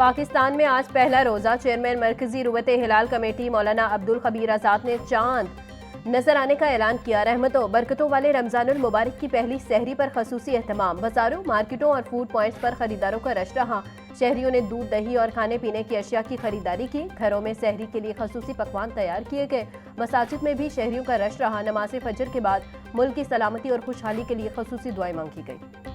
पाकिस्तान में आज पहला रोजा। चेयरमैन मरकजी रुवत हिलाल कमेटी मौलाना अब्दुल खबीर आजाद ने चांद नजर आने का ऐलान किया। रहमतों बरकतों वाले रमजानुल मुबारक की पहली सहरी पर खसूसी एहतमाम। बाजारों, मार्केटों और फूड पॉइंट्स पर खरीदारों का रश रहा। शहरियों ने दूध, दही और खाने पीने की अशिया की खरीदारी की। घरों में सहरी के लिए खसूसी पकवान तैयार किए गए। मसाजिद में भी शहरियों का रश रहा। नमाज फजर के बाद मुल्क की सलामती और खुशहाली के लिए खसूसी दुआएं मांगी गई।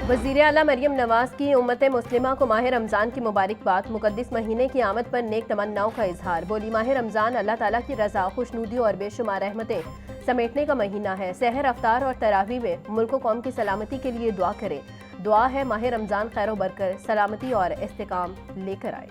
वज़ीर आला मरियम नवाज की उम्मत मुस्लिमा को माह रमज़ान की मुबारकबाद। मुक़द्दस महीने की आमद पर नेक तमन्नाओं का इजहार। बोली, माह रमज़ान अल्लाह ताला की रज़ा, खुशनूदी और बेशुमार रहमतें समेटने का महीना है। सहर, अफ्तार और तरावी में मुल्क कौम की सलामती के लिए दुआ करें। दुआ है माह रमज़ान खैर बरकत, सलामती और इस्तेकाम लेकर आए।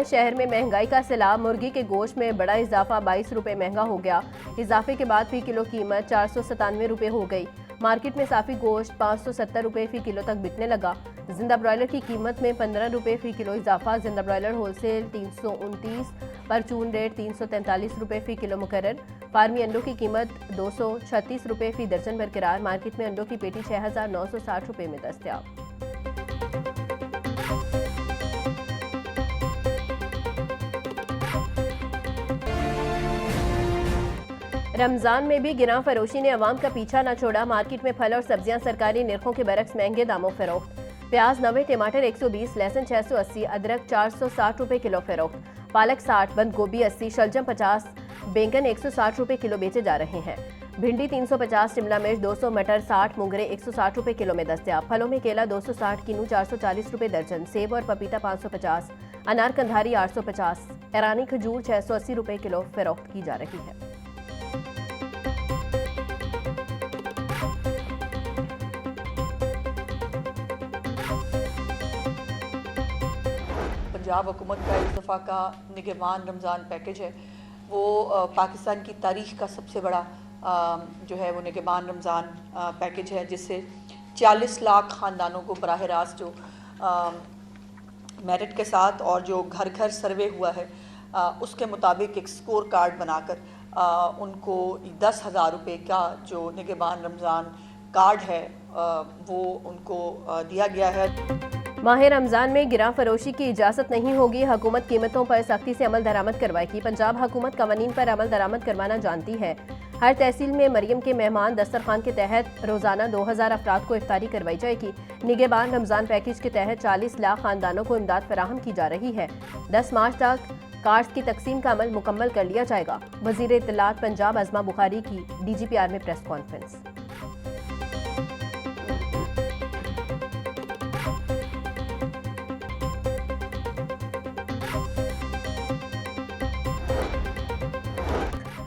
शहर में महंगाई का सैलाब। मुर्गी के गोश्त में बड़ा इजाफा, 22 रुपये महंगा हो गया। इजाफे के बाद फी किलो कीमत 497 रुपये हो गई। मार्केट में साफी गोश्त 570 रुपये फी किलो तक बिकने लगा। जिंदा ब्रॉयलर की कीमत में 15 रुपये फी किलो इजाफा। जिंदा ब्रॉयलर होलसेल 329, परचून रेट 343 रुपये फी किलो मुकर्रर। फार्मी अंडों की कीमत 236 रुपये फी दर्जन बरकरार। मार्केट में अंडों की पेटी 6960 रुपये में दस्तयाब। रमजान में भी गिरां फरोशी ने अवाम का पीछा न छोड़ा। मार्केट में फल और सब्जियां सरकारी निरखों के बरक्स महंगे दामों फरोख्त। प्याज 90, टमाटर 120, लहसुन 680, अदरक 460 रुपये किलो फरोख्त। पालक 60, बंद गोभी 80, शलजम 50, बैंगन 160 रुपये किलो बेचे जा रहे हैं। भिंडी 350, शिमला मिर्च 200, मटर 60, मुंगरे 160 रुपये किलो में दस्तयाब। फलों में केला 260, किन्नू 440 रुपये दर्जन, सेब और पपीता 550, अनार कंधारी 850, ईरानी खजूर 680 रुपये किलो फरोख्त की जा रही है। पंजाब हुकूमत का इस दफ़ा का निगहबान रमज़ान पैकेज है वो पाकिस्तान की तारीख़ का सबसे बड़ा जो है वो निगहबान रमज़ान पैकेज है, जिससे 40 लाख ख़ानदानों को बराह रास्त जो मेरिट के साथ और जो घर घर सर्वे हुआ है उसके मुताबिक एक स्कोर कार्ड बनाकर उनको 10,000 रुपये का जो निगहबान रमज़ान कार्ड है वो उनको दिया गया है। माह रमज़ान में गिरां फरोशी की इजाज़त नहीं होगी। हुकूमत कीमतों पर सख्ती से अमल दरामद करवाएगी। पंजाब हुकूमत कवानीन पर अमल दरामद करवाना जानती है। हर तहसील में मरियम के मेहमान दस्तरखान के तहत रोज़ाना 2000 अफराद को इफ्तारी करवाई जाएगी। निगहबान रमज़ान पैकेज के तहत 40 लाख खानदानों को इमदाद फराहम की जा रही है। 10 मार्च तक कार्ड्स की तकसीम का अमल मुकम्मल कर लिया जाएगा। वज़ीर इत्तलात पंजाब अज़मा बुखारी की DGPR में प्रेस कॉन्फ्रेंस।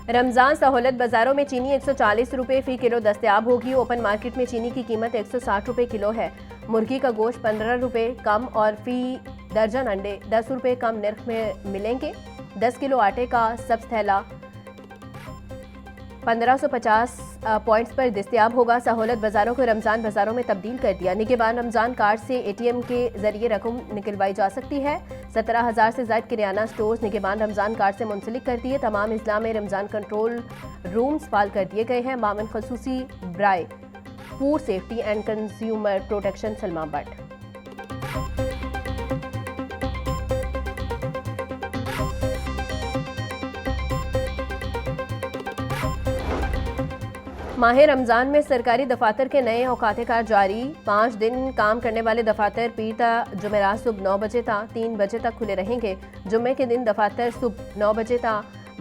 रमज़ान सहूलत। बाजारों में चीनी 140 रुपये फ़ी किलो दस्तयाब होगी। ओपन मार्केट में चीनी की कीमत 160 रुपये किलो है। मुर्गी का गोश्त 15 रुपये कम और फ़ी दर्जन अंडे 10 रुपये कम नर्ख में मिलेंगे। 10 किलो आटे का सब्ज़ थैला 1550 पॉइंट्स पर दस्तयाब होगा। सहूलत बाजारों को रमज़ान बाजारों में तब्दील कर दिया। निगहबान रमज़ान कार्ड से ATM के जरिए रकम निकलवाई जा सकती है। 17,000 से ज़ायद किराना स्टोर्स निगहबान रमज़ान कार्ड से मुंसलिक कर दिए। तमाम इज़ला में रमज़ान कंट्रोल रूम्स फाल कर दिए गए हैं। मामन खसूसी ब्राय food safety and consumer protection Salma Bhat. माह रमज़ान में सरकारी दफातर के नए औकात कार जारी। 5 दिन काम करने वाले दफातर पीर ता जुमेरात सुबह 9 बजे ता 3 बजे तक खुले रहेंगे। जुम्मे के दिन दफातर सुबह 9 बजे ता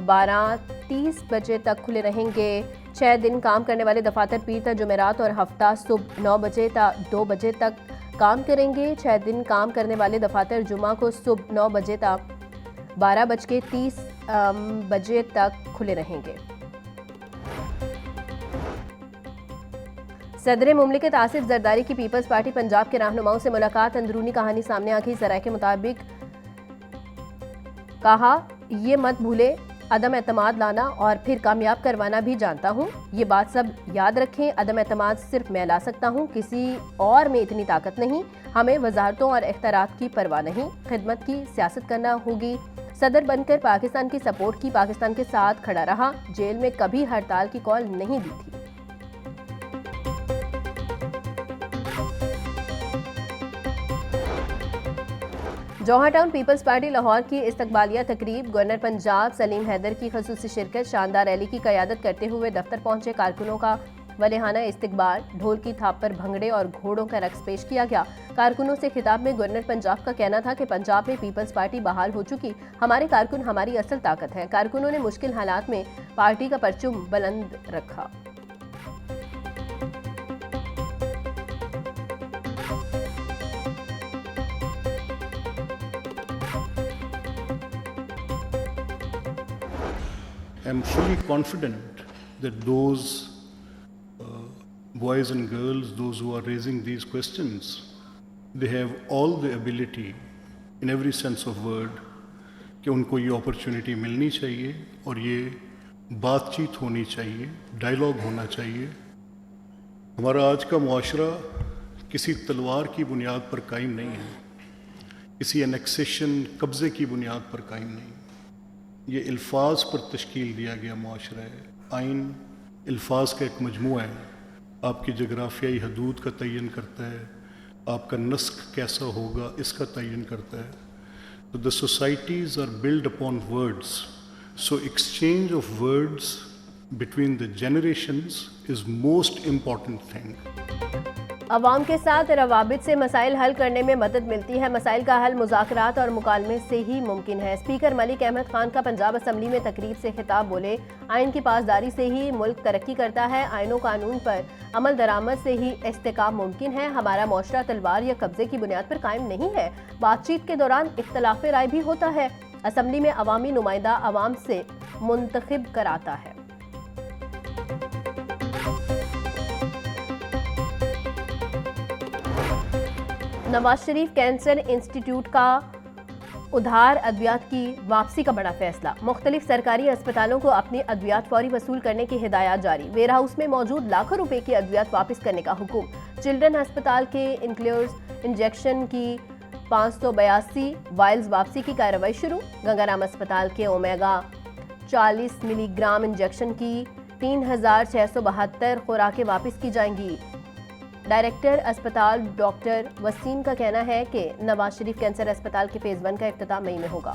12:30 बजे तक खुले रहेंगे। 6 दिन काम करने वाले दफातर पीर ता जुमेरात और हफ्ता सुबह 9 बजे ता 2 बजे तक काम करेंगे। 6 दिन काम करने वाले दफातर जुमा को सुबह 9 बजे ता 12:30 बजे तक खुले रहेंगे। सदर मुमलिकत आसिफ जरदारी की पीपल्स पार्टी पंजाब के रहनुमाओं से मुलाकात। अंदरूनी कहानी सामने आ गई। जराये के मुताबिक कहा, ये मत भूले अदम एतमाद लाना और फिर कामयाब करवाना भी जानता हूँ। ये बात सब याद रखें, अदम एतमाद सिर्फ मैं ला सकता हूँ, किसी और में इतनी ताकत नहीं। हमें वजारतों और इख्तियारात की परवाह नहीं, खिदमत की सियासत करना होगी। सदर बनकर पाकिस्तान की सपोर्ट की, पाकिस्तान के साथ खड़ा रहा, जेल में कभी हड़ताल की कॉल नहीं दी थी। जौहर टाउन पीपल्स पार्टी लाहौर की इस्तकबालिया तकरीब, गवर्नर पंजाब सलीम हैदर की खसूसी शिरकत, शानदार रैली की क़यादत करते हुए दफ्तर पहुंचे कारकुनों का वलेहाना इस्तकबाल, ढोल की थाप पर भंगड़े और घोड़ों का रक्स पेश किया गया। कारकुनों से खिताब में गवर्नर पंजाब का कहना था कि पंजाब में पीपल्स पार्टी बहाल हो चुकी, हमारे कारकुन हमारी असल ताकत है। कारकुनों ने मुश्किल हालात में पार्टी का परचम बुलंद रखा। I'm fully confident that those boys and girls, those who are raising these questions, they have all the ability, in every sense of word, कि उनको ये opportunity मिलनी चाहिए और ये बातचीत होनी चाहिए, dialogue होना चाहिए। हमारा आज का मुआशरा किसी तलवार की बुनियाद पर कायम नहीं है, किसी annexation कब्ज़े की बुनियाद पर कायम नहीं। ये अल्फाज पर तश्कील दिया गया मुआशरा है। आइन अल्फाज का एक मजमूआ है, आपकी जगराफियाई हदूद का तयन करता है, आपका नस्क कैसा होगा इसका तयन करता है। तो the societies are build upon words, so exchange of words between the generations is most important thing. अवाम के साथ रवाबित से मसाइल हल करने में मदद मिलती है। मसाइल का हल मुज़ाकरात और मुकालमे से ही मुमकिन है। स्पीकर मलिक अहमद खान का पंजाब असम्बली में तकरीब से खिताब, बोले आइन की पासदारी से ही मुल्क तरक्की करता है, आइनो कानून पर अमल दरामद से ही इस्तेकाम मुमकिन है। हमारा मुआशरा तलवार या कब्जे की बुनियाद पर कायम नहीं है। बातचीत के दौरान इख्तलाफ राय भी होता है। असम्बली में अवामी नुमाइंदा अवाम से मुंतखब कराता है। नवाज शरीफ कैंसर इंस्टीट्यूट का उधार अद्वियात की वापसी का बड़ा फैसला। मुख्तलिफ सरकारी अस्पतालों को अपनी अद्वियात फौरी वसूल करने की हिदायत जारी। वेयर हाउस में मौजूद लाखों रुपए की अद्वियात वापस करने का हुक्म। चिल्ड्रन अस्पताल के इंक्लूर्स इंजेक्शन की 582 वायल्स वापसी की कार्रवाई शुरू। गंगाराम अस्पताल के ओमेगा 40 मिलीग्राम इंजेक्शन की 3672 खुराकें वापस की जाएंगी। डायरेक्टर अस्पताल डॉक्टर वसीम का कहना है कि नवाज शरीफ कैंसर अस्पताल के फेज 1 का इफ्तिताह मई में होगा।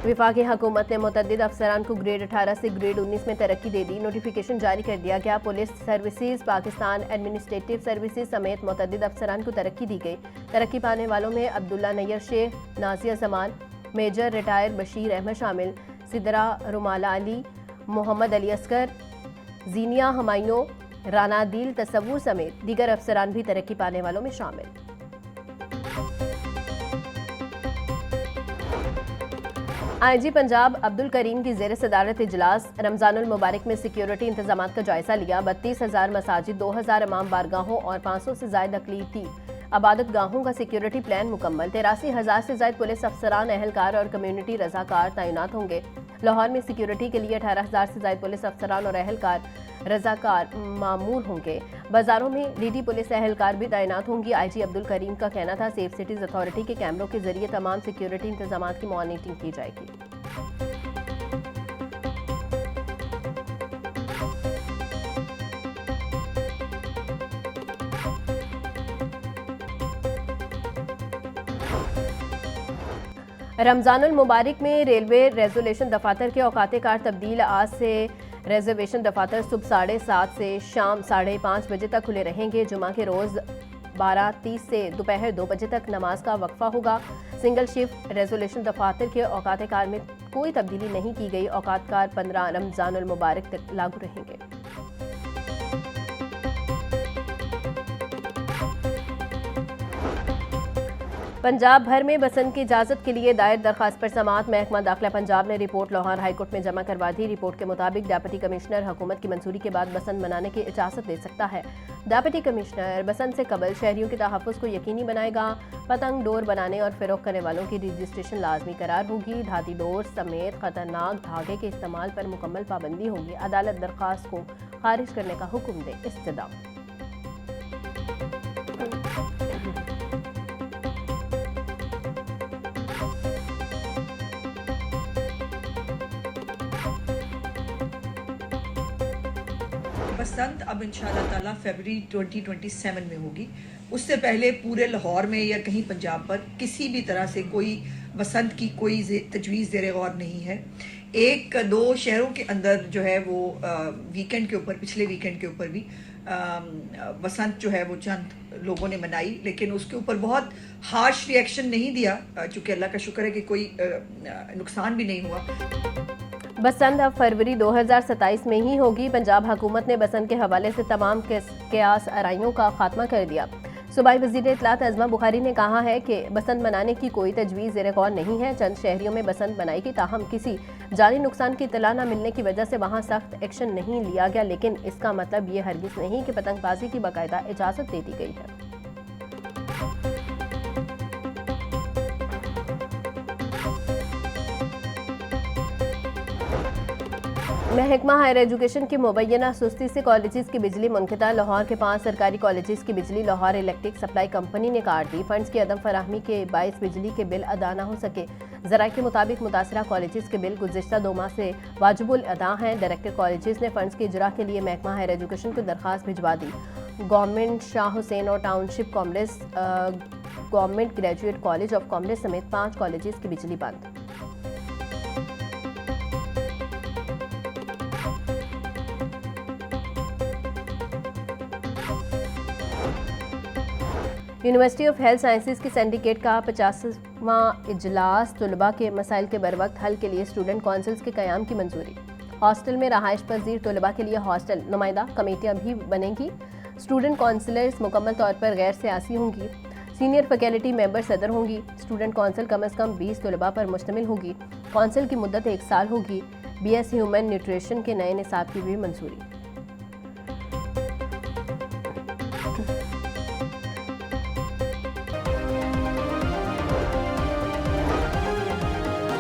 वफाकी हुकूमत ने मुतअद्दिद अफसरान को ग्रेड 18 से ग्रेड 19 में तरक्की दे दी। नोटिफिकेशन जारी कर दिया गया। Police services, Pakistan administrative services समेत मुतअद्दिद अफसरान को तरक्की दी गई। तरक्की पाने वालों में अब्दुल्ला नैयर शेख, नाजिया जमान, मेजर रिटायर बशीर अहमद शामिल, सिदरा रुमाला अली, मोहम्मद अली असगर, जीनिया हमायूं, राना दिल तसव्वुर समेत दीगर अफसरान भी तरक्की पाने वालों में शामिल। आईजी पंजाब अब्दुल करीम की ज़ेर सदारत इजलास। रमज़ानुल मुबारक में सिक्योरिटी इंतजामात का जायजा लिया। 32,000 मसाजिद, 2,000 इमाम बारगाहों और 500 से ज़ायद अक़लीती आबादत गाहों का सिक्योरिटी प्लान मुकम्मल। 83,000 से ज़ायद पुलिस अफसरान, अहलकार और कम्युनिटी रजाकार तैनात होंगे। लाहौर में सिक्योरिटी के लिए 18,000 से ज़ायद पुलिस अफसरान और अहलकार रजाकार मामूर होंगे। बाजारों में डीडी पुलिस अहलकार भी तैनात होंगी। आईजी अब्दुल करीम का कहना था सेफ सिटीज़ अथॉरिटी के कैमरों के जरिए तमाम सिक्योरिटी इंतजामात की मॉनिटरिंग की जाएगी। रमज़ानुल मुबारक में रेलवे रेजोल्यूशन दफातर के औकात कार तब्दील। आज से रिजर्वेशन दफातर सुबह 7:30 से शाम 5:30 बजे तक खुले रहेंगे। जुमा के रोज़ 12:30 से दोपहर 2 बजे तक नमाज का वक्फा होगा। सिंगल शिफ्ट रेजोल्यूशन दफातर के औकात कार में कोई तब्दीली नहीं की गई। औकात कार 15 रमज़ानुल मुबारक तक लागू रहेंगे। पंजाब भर में बसंत की इजाजत के लिए दायर दरखास्त पर समाअत महकमा दाखिला पंजाब ने रिपोर्ट लाहौर हाईकोर्ट में जमा करवा दी। रिपोर्ट के मुताबिक डिप्टी कमिश्नर हुकूमत की मंजूरी के बाद बसंत मनाने की इजाजत दे सकता है। डिप्टी कमिश्नर बसंत से कबल शहरियों के तहफ़्फ़ुज़ को यकीनी बनाएगा। पतंग डोर बनाने और फ़रोख्त करने वालों की रजिस्ट्रेशन लाजमी करार होगी। धाती डोर समेत खतरनाक धागे के इस्तेमाल पर मुकम्मल पाबंदी होगी। अदालत दरखास्त को खारिज करने का हुक्म दे। इस्तदा बसंत अब इंशाल्लाह ताला फरवरी 2027 में होगी। उससे पहले पूरे लाहौर में या कहीं पंजाब पर किसी भी तरह से कोई बसंत की कोई तजवीज़ ज़ेर गौर नहीं है। एक दो शहरों के अंदर जो है वो वीकेंड के ऊपर, पिछले वीकेंड के ऊपर भी बसंत जो है वो चंद लोगों ने मनाई, लेकिन उसके ऊपर बहुत हार्श रिएक्शन नहीं दिया, चूँकि अल्लाह का शुक्र है कि कोई नुकसान भी नहीं हुआ। बसंत अब फरवरी 2027 में ही होगी। पंजाब हुकूमत ने बसंत के हवाले से तमाम कयास आराइयों का खात्मा कर दिया। सूबाई वज़ीर इत्तलात अज़मा बुखारी ने कहा है कि बसंत मनाने की कोई तजवीज़ ज़ेर गौर नहीं है। चंद शहरियों में बसंत मनाई की, ताहम किसी जानी नुकसान की इत्तला न मिलने की वजह से वहाँ सख्त एक्शन नहीं लिया गया, लेकिन इसका मतलब ये हरगिज़ नहीं कि पतंगबाजी की बाकायदा इजाज़त दे दी गई है। महकमा हायर एजुकेशन की मुबैना सुस्ती से कॉलेजेस की बिजली मुनक़ता। लाहौर के 5 सरकारी कॉलेजेस की बिजली लाहौर इलेक्ट्रिक सप्लाई कंपनी ने काट दी। फंड्स की अदम फराहमी के बायस बिजली के बिल अदा न हो सके। ज़राए के मुताबिक मुतासरा कॉलेजेस के बिल गुज़िश्ता 2 माह से वाजिबुल अदा हैं। डायरेक्टर कॉलेजेस ने फंड्स के इजरा के लिए महकमा हायर एजुकेशन को दरख्वास्त भिजवा दी। गवर्नमेंट शाह हुसैन और township commerce, government graduate college of commerce समेत 5 कॉलेजेस की बिजली बंद। यूनिवर्सिटी ऑफ हेल्थ साइंसेज की सिंडिकेट का 50वां इजलास। तलबा के मसाइल के बरवक्त हल के लिए स्टूडेंट काउंसिल्स के क़याम की मंजूरी। हॉस्टल में रहाइश पजीर तलबा के लिए हॉस्टल नुमाइंदा कमेटियाँ भी बनेंगी। स्टूडेंट काउंसिलर्स मुकम्मल तौर पर गैर सियासी होंगी। सीनियर फैकल्टी मेंबर सदर होंगी। स्टूडेंट काउंसिल कम अज़ कम 20 तलबा पर मुश्तमिल होगी। काउंसिल की मुद्दत 1 साल होगी। BS ह्यूमन न्यूट्रिशन के नए निसाब की भी मंजूरी।